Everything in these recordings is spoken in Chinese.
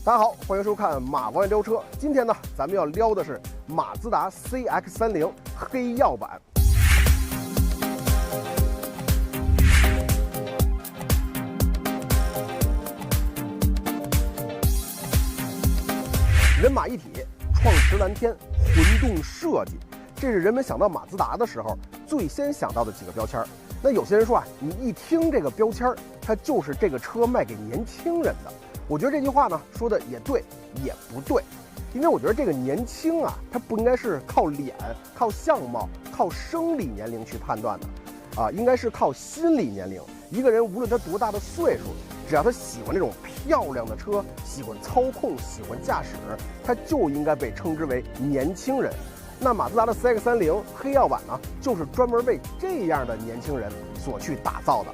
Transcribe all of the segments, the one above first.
大家好，欢迎收看马光撩车。今天呢，咱们要撩的是马自达 CX-30黑曜版。人马一体，创驰蓝天，混动设计，这是人们想到马自达的时候最先想到的几个标签。那有些人说啊，你一听这个标签，它就是这个车卖给年轻人的。我觉得这句话呢说的也对，也不对，因为我觉得这个年轻啊，它不应该是靠脸、靠相貌、靠生理年龄去判断的，应该是靠心理年龄。一个人无论他多大的岁数，只要他喜欢这种漂亮的车，喜欢操控，喜欢驾驶，他就应该被称之为年轻人。那马自达的 CX-30黑曜版呢，就是专门为这样的年轻人所去打造的。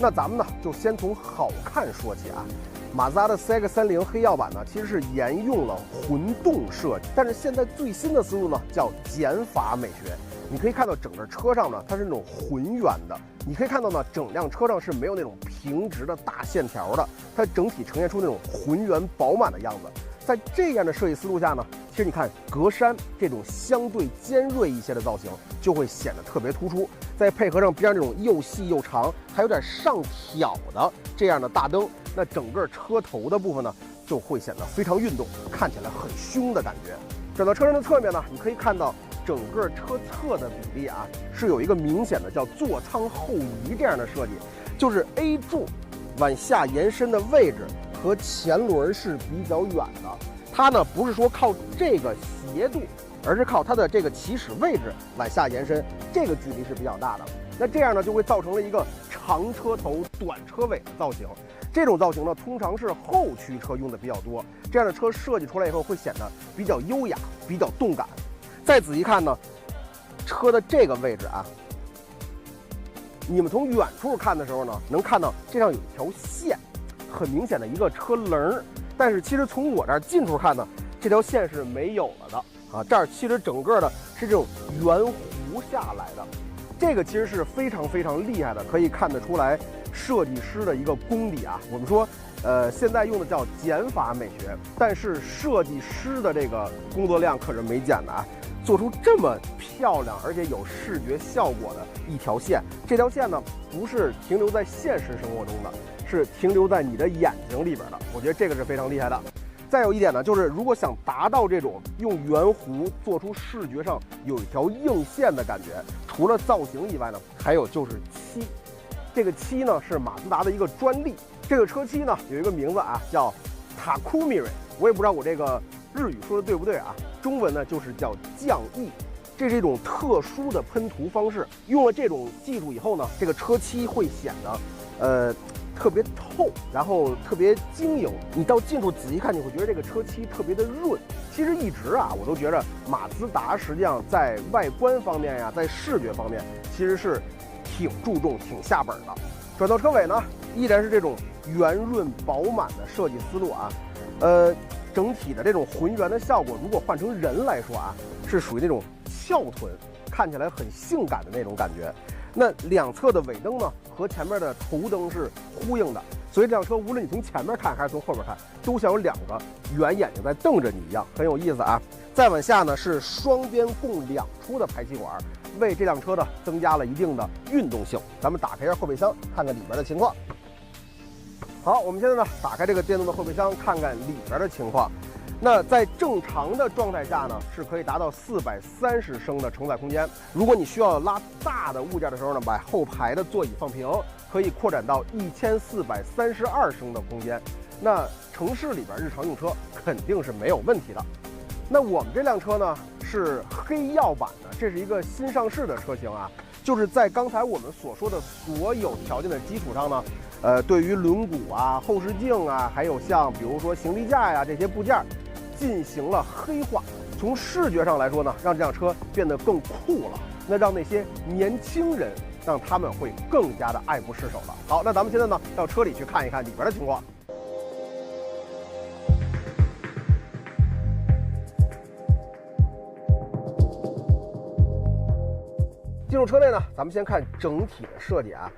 那咱们呢，就先从好看说起啊。马自达的 CX-30黑曜版呢，其实是沿用了混动设计，但是现在最新的思路呢，叫减法美学。你可以看到整个车上呢，它是那种浑圆的。你可以看到呢，整辆车上是没有那种平直的大线条的，它整体呈现出那种浑圆饱满的样子。在这样的设计思路下呢，其实你看格栅这种相对尖锐一些的造型，就会显得特别突出。再配合上边上这种又细又长，还有点上挑的这样的大灯，那整个车头的部分呢，就会显得非常运动，看起来很凶的感觉。转到车身的侧面呢，你可以看到整个车侧的比例啊，是有一个明显的叫座舱后移这样的设计，就是 A 柱往下延伸的位置和前轮是比较远的。它呢不是说靠这个斜度，而是靠它的这个起始位置往下延伸，这个距离是比较大的。那这样呢就会造成了一个长车头短车尾的造型。这种造型呢通常是后驱车用的比较多，这样的车设计出来以后会显得比较优雅，比较动感。再仔细看呢，车的这个位置啊，你们从远处看的时候呢，能看到这上有一条线，很明显的一个车棱。但是其实从我这儿近处看呢，这条线是没有了的啊。这儿其实整个的是这种圆弧下来的，这个其实是非常非常厉害的，可以看得出来设计师的一个功底啊。我们说，现在用的叫减法美学，但是设计师的这个工作量可是没减的啊。做出这么漂亮而且有视觉效果的一条线，这条线呢不是停留在现实生活中的，是停留在你的眼睛里边的。我觉得这个是非常厉害的。再有一点呢，就是如果想达到这种用圆弧做出视觉上有一条硬线的感觉，除了造型以外呢，还有就是漆。这个漆呢是马自达的一个专利，这个车漆呢有一个名字啊，叫塔库米瑞。我也不知道我这个日语说的对不对啊？中文呢就是叫降翳，这是一种特殊的喷涂方式。用了这种技术以后呢，这个车漆会显得特别透，然后特别晶莹。你到近处仔细看，你会觉得这个车漆特别的润。其实一直啊，我都觉得马自达实际上在外观方面呀，在视觉方面其实是挺注重、挺下本的。转到车尾呢，依然是这种圆润饱满的设计思路啊，整体的这种浑圆的效果，如果换成人来说啊，是属于那种翘臀，看起来很性感的那种感觉。那两侧的尾灯呢，和前面的头灯是呼应的，所以这辆车无论你从前面看还是从后面看，都像有两个圆眼睛在瞪着你一样，很有意思啊。再往下呢是双边共两出的排气管，为这辆车呢增加了一定的运动性。咱们打开一下后备箱，看看里边的情况。好，我们现在呢打开这个电动的后备箱，看看里边的情况。那在正常的状态下呢，是可以达到430升的承载空间。如果你需要拉大的物件的时候呢，把后排的座椅放平，可以扩展到1432升的空间。那城市里边日常用车肯定是没有问题的。那我们这辆车呢是黑曜版的，这是一个新上市的车型啊。就是在刚才我们所说的所有条件的基础上呢，对于轮毂啊、后视镜啊，还有像比如说行李架呀这些部件，进行了黑化。从视觉上来说呢，让这辆车变得更酷了。那让那些年轻人，让他们会更加的爱不释手了。好，那咱们现在呢到车里去看一看里边的情况。进入车内呢，咱们先看整体的设计啊。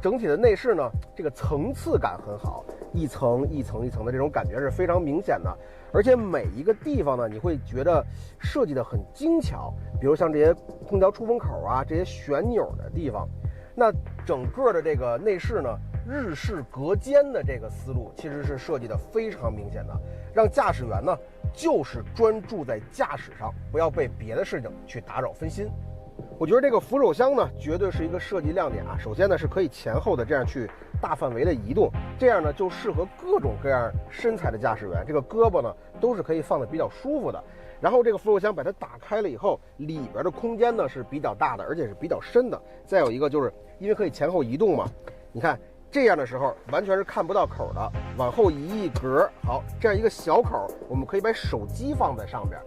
整体的内饰呢，这个层次感很好，一层一层一层的这种感觉是非常明显的。而且每一个地方呢，你会觉得设计的很精巧，比如像这些空调出风口啊，这些旋钮的地方。那整个的这个内饰呢，日式隔间的这个思路其实是设计的非常明显的，让驾驶员呢就是专注在驾驶上，不要被别的事情去打扰分心。我觉得这个扶手箱呢，绝对是一个设计亮点啊。首先呢，是可以前后的这样去大范围的移动，这样呢就适合各种各样身材的驾驶员，这个胳膊呢都是可以放的比较舒服的。然后这个扶手箱把它打开了以后，里边的空间呢是比较大的，而且是比较深的。再有一个就是因为可以前后移动嘛，你看这样的时候完全是看不到口的，往后移一格，好，这样一个小口，我们可以把手机放在上边。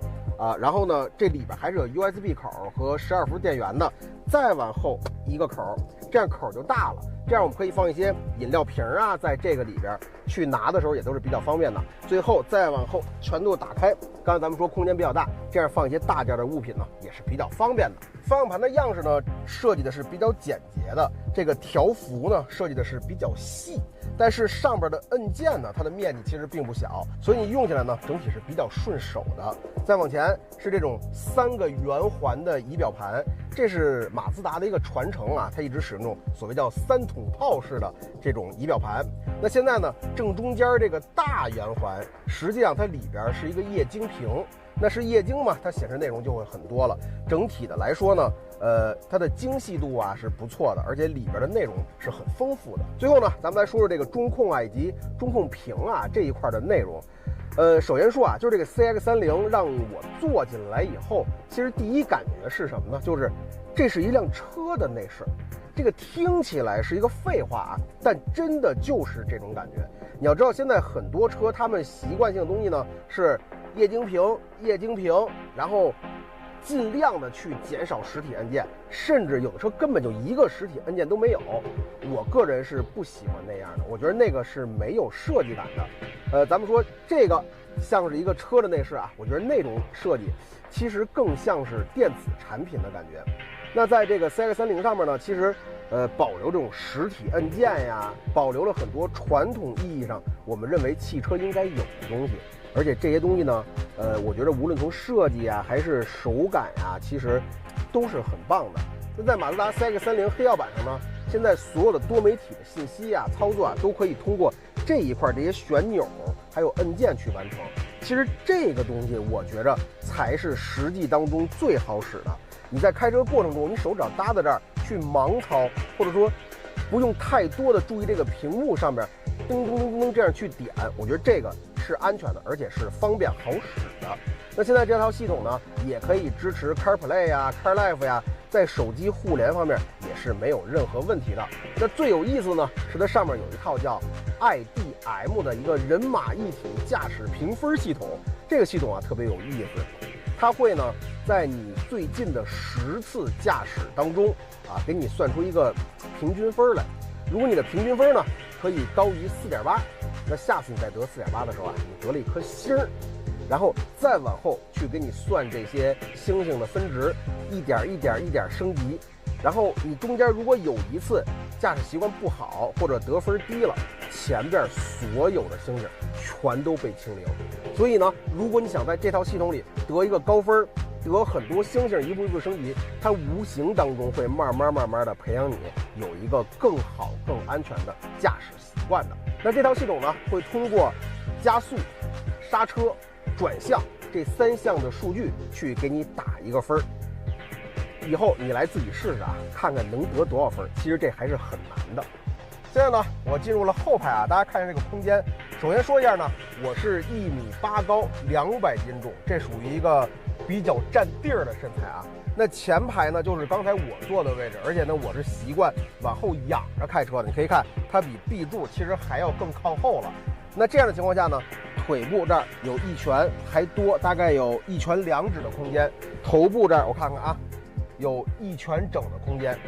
然后呢，这里边还是有 USB 口和12伏电源的，再往后一个口，这样口就大了，这样我们可以放一些饮料瓶啊，在这个里边去拿的时候也都是比较方便的。最后再往后全都打开，刚才咱们说空间比较大，这样放一些大件的物品呢也是比较方便的。方向盘的样式呢设计的是比较简洁的，这个条幅呢设计的是比较细，但是上边的按键呢，它的面积其实并不小，所以你用起来呢整体是比较顺手的。再往前是这种3个圆环的仪表盘，这是马自达的一个传承啊，它一直使用这种所谓叫3筒炮式的这种仪表盘。那现在呢，正中间这个大圆环，实际上它里边是一个液晶屏，那是液晶嘛，它显示内容就会很多了。整体的来说呢，它的精细度啊是不错的，而且里边的内容是很丰富的。最后呢，咱们来说说这个中控啊以及中控屏啊这一块的内容。首先说啊，就是这个 CX-30让我坐进来以后，其实第一感觉是什么呢？就是这是一辆车的内饰。这个听起来是一个废话啊，但真的就是这种感觉。你要知道，现在很多车他们习惯性的东西呢是液晶屏，然后尽量的去减少实体按键，甚至有的车根本就一个实体按键都没有。我个人是不喜欢那样的，我觉得那个是没有设计感的。咱们说这个像是一个车的内饰啊，我觉得那种设计其实更像是电子产品的感觉。那在这个 CX-30上面呢，其实保留这种实体按键呀，保留了很多传统意义上我们认为汽车应该有的东西。而且这些东西呢，我觉得无论从设计啊还是手感呀，其实都是很棒的。那在马自达 CX-30黑曜版上呢，现在所有的多媒体的信息啊、操作啊，都可以通过这一块这些旋钮还有按键去完成。其实这个东西，我觉着才是实际当中最好使的。你在开车过程中，你手只要搭在这儿去盲操，或者说不用太多的注意这个屏幕上面噔噔噔噔这样去点，我觉得这个是安全的，而且是方便好使的。那现在这套系统呢，也可以支持 CarPlay 呀、CarLife 呀，在手机互联方面也是没有任何问题的。那最有意思呢，是它上面有一套叫 IDM 的一个人马一体驾驶评分系统。这个系统啊特别有意思，它会呢在你最近的10次驾驶当中啊，给你算出一个平均分来。如果你的平均分呢可以高于4.8，那下次你再得4.8的时候啊，你得了一颗星儿，然后再往后去给你算这些星星的分值，一点升级。然后你中间如果有一次驾驶习惯不好或者得分低了，前边所有的星星全都被清零。所以呢，如果你想在这套系统里得一个高分，得很多星星，一步一步升级，它无形当中会慢慢的培养你有一个更好更安全的驾驶习惯的。那这套系统呢，会通过加速、刹车、转向这3项的数据去给你打一个分。以后你来自己试试啊，看看能得多少分。其实这还是很难的。现在呢，我进入了后排啊，大家看一下这个空间。首先说一下呢，我是1.8米高，200斤重，这属于一个比较占地儿的身材啊。那前排呢，就是刚才我坐的位置，而且呢，我是习惯往后仰着开车的。你可以看，它比 B 柱其实还要更靠后了。那这样的情况下呢，腿部这儿有1拳还多，大概有1拳2指的空间。头部这儿我看看啊，有1拳整的空间。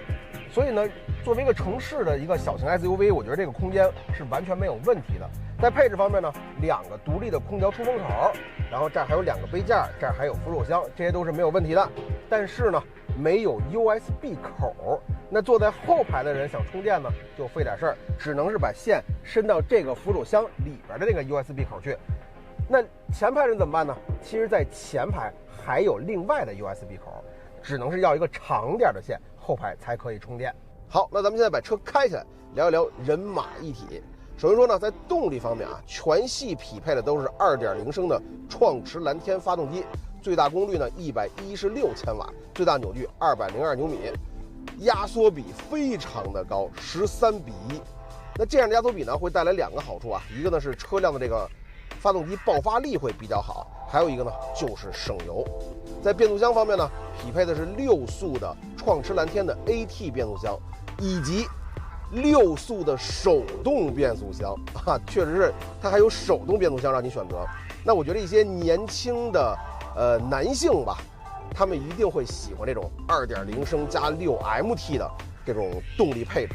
所以呢，作为一个城市的一个小型 SUV， 我觉得这个空间是完全没有问题的。在配置方面呢，2个独立的空调出风口，然后这儿还有2个杯架，这儿还有扶手箱，这些都是没有问题的。但是呢，没有 USB 口，那坐在后排的人想充电呢，就费点事儿，只能是把线伸到这个扶手箱里边的那个 USB 口去。那前排人怎么办呢？其实，在前排还有另外的 USB 口，只能是要一个长点的线，后排才可以充电。好，那咱们现在把车开起来，聊一聊人马一体。首先说呢，在动力方面啊，全系匹配的都是 2.0 升的创驰蓝天发动机，最大功率呢116千瓦，最大扭矩202牛米。压缩比非常的高，13:1。那这样的压缩比呢，会带来2个好处啊，一个呢是车辆的这个发动机爆发力会比较好，还有一个呢就是省油。在变速箱方面呢，匹配的是6速的创驰蓝天的 AT 变速箱，以及6速的手动变速箱啊，确实是它还有手动变速箱让你选择。那我觉得一些年轻的男性吧，他们一定会喜欢这种2.0升加6MT 的这种动力配置。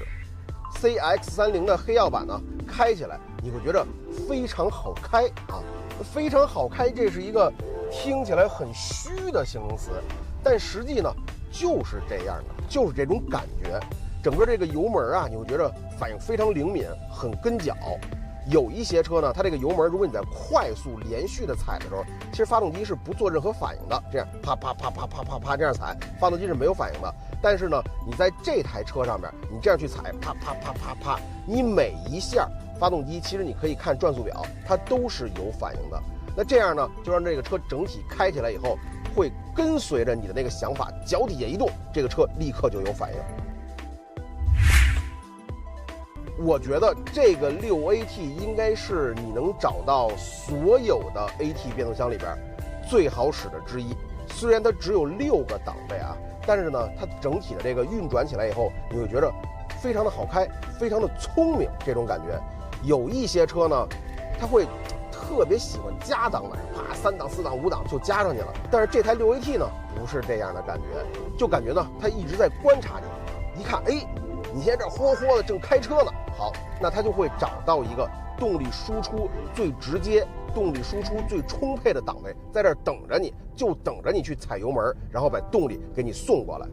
CX-30的黑曜版呢，开起来你会觉得非常好开啊，非常好开，这是一个听起来很虚的形容词，但实际呢就是这样的，就是这种感觉。整个这个油门啊，你会觉得反应非常灵敏，很跟脚。有一些车呢，它这个油门，如果你在快速连续的踩的时候，其实发动机是不做任何反应的，这样啪啪啪啪啪啪啪这样踩，发动机是没有反应的。但是呢，你在这台车上面，你这样去踩，啪啪啪啪啪，你每一下发动机，其实你可以看转速表，它都是有反应的。那这样呢，就让这个车整体开起来以后，会跟随着你的那个想法，脚底下一动，这个车立刻就有反应。我觉得这个6AT 应该是你能找到所有的 AT 变速箱里边最好使的之一。虽然它只有6个档位啊，但是呢，它整体的这个运转起来以后，你会觉得非常的好开，非常的聪明，这种感觉。有一些车呢，它会特别喜欢加档位，啪3档、4档、5档就加上去了。但是这台6AT 呢，不是这样的感觉，就感觉呢，它一直在观察你，一看，哎，你现在这豁豁的正开车呢。好，那它就会找到一个动力输出最直接、动力输出最充沛的档位，在这儿等着你，就等着你去踩油门，然后把动力给你送过来。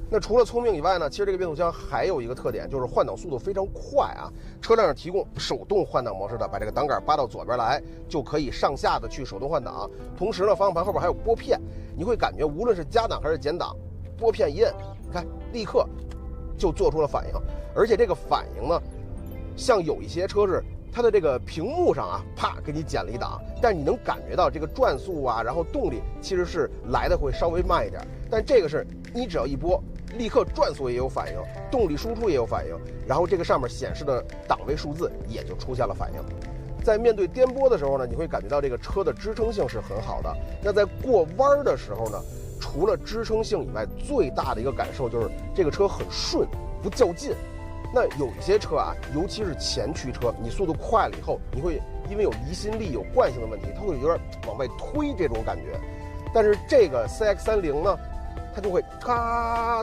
那除了聪明以外呢，其实这个变速箱还有一个特点，就是换挡速度非常快啊。车辆上提供手动换挡模式的，把这个档杆扒到左边来，就可以上下的去手动换挡。同时呢，方向盘后边还有拨片，你会感觉无论是加档还是减档，拨片一摁，你看立刻就做出了反应。而且这个反应呢，像有一些车是它的这个屏幕上啊，啪给你减了一档，但是你能感觉到这个转速啊，然后动力其实是来的会稍微慢一点。但这个是你只要一拨，立刻转速也有反应，动力输出也有反应，然后这个上面显示的档位数字也就出现了反应。在面对颠簸的时候呢，你会感觉到这个车的支撑性是很好的。那在过弯的时候呢，除了支撑性以外，最大的一个感受就是这个车很顺，不较劲。那有一些车啊，尤其是前驱车，你速度快了以后，你会因为有离心力、有惯性的问题，它会有点往外推这种感觉。但是这个 CX-30呢，它就会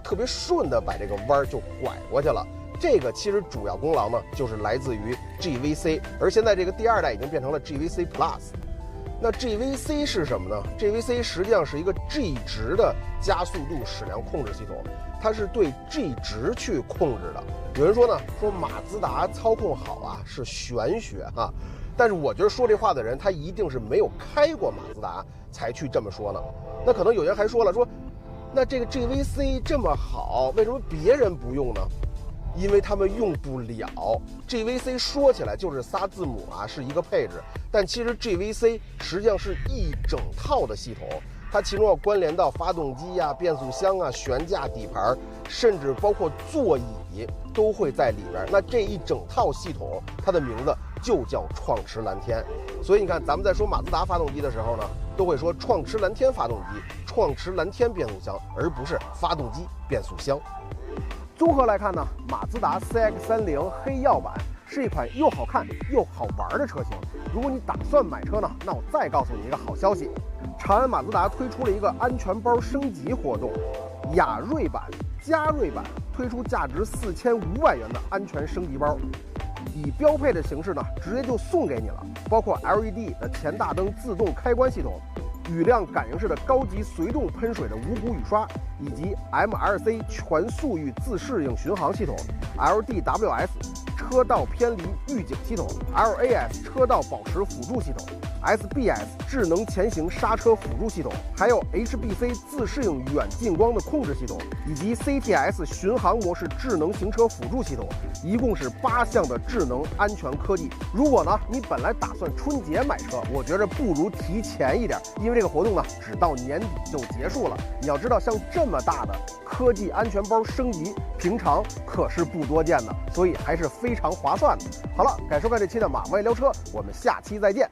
特别顺的把这个弯就拐过去了。这个其实主要功劳呢，就是来自于 GVC， 而现在这个第2代已经变成了 GVC Plus。那 GVC 是什么呢？ GVC 实际上是一个 G 值的加速度矢量控制系统，它是对 G 值去控制的。有人说呢，说马自达操控好啊，是玄学啊。但是我觉得说这话的人，他一定是没有开过马自达才去这么说呢。那可能有人还说了，说那这个 GVC 这么好，为什么别人不用呢？因为他们用不了。 GVC 说起来就是仨字母啊，是一个配置，但其实 GVC 实际上是一整套的系统，它其中要关联到发动机啊、变速箱啊、悬架、底盘，甚至包括座椅都会在里边。那这一整套系统，它的名字就叫创驰蓝天。所以你看，咱们在说马自达发动机的时候呢，都会说创驰蓝天发动机、创驰蓝天变速箱，而不是发动机变速箱。综合来看呢，马自达 CX-30黑曜版是一款又好看又好玩的车型。如果你打算买车呢，那我再告诉你一个好消息，长安马自达推出了一个安全包升级活动，雅锐版、嘉锐版推出价值4500元的安全升级包，以标配的形式呢，直接就送给你了，包括 LED 的前大灯自动开关系统，雨量感应式的高级随动喷水的无骨雨刷，以及 MRC 全速域自适应巡航系统、LDWS 车道偏离预警系统、LAS 车道保持辅助系统、SBS 智能前行刹车辅助系统，还有 HBC 自适应远近光的控制系统，以及 CTS 巡航模式智能行车辅助系统，一共是8项的智能安全科技。如果呢你本来打算春节买车，我觉着不如提前一点，因为这个活动呢只到年底就结束了。你要知道，像这么大的科技安全包升级，平常可是不多见的，所以还是非常划算的。好了，感谢收看这期的马外聊车，我们下期再见。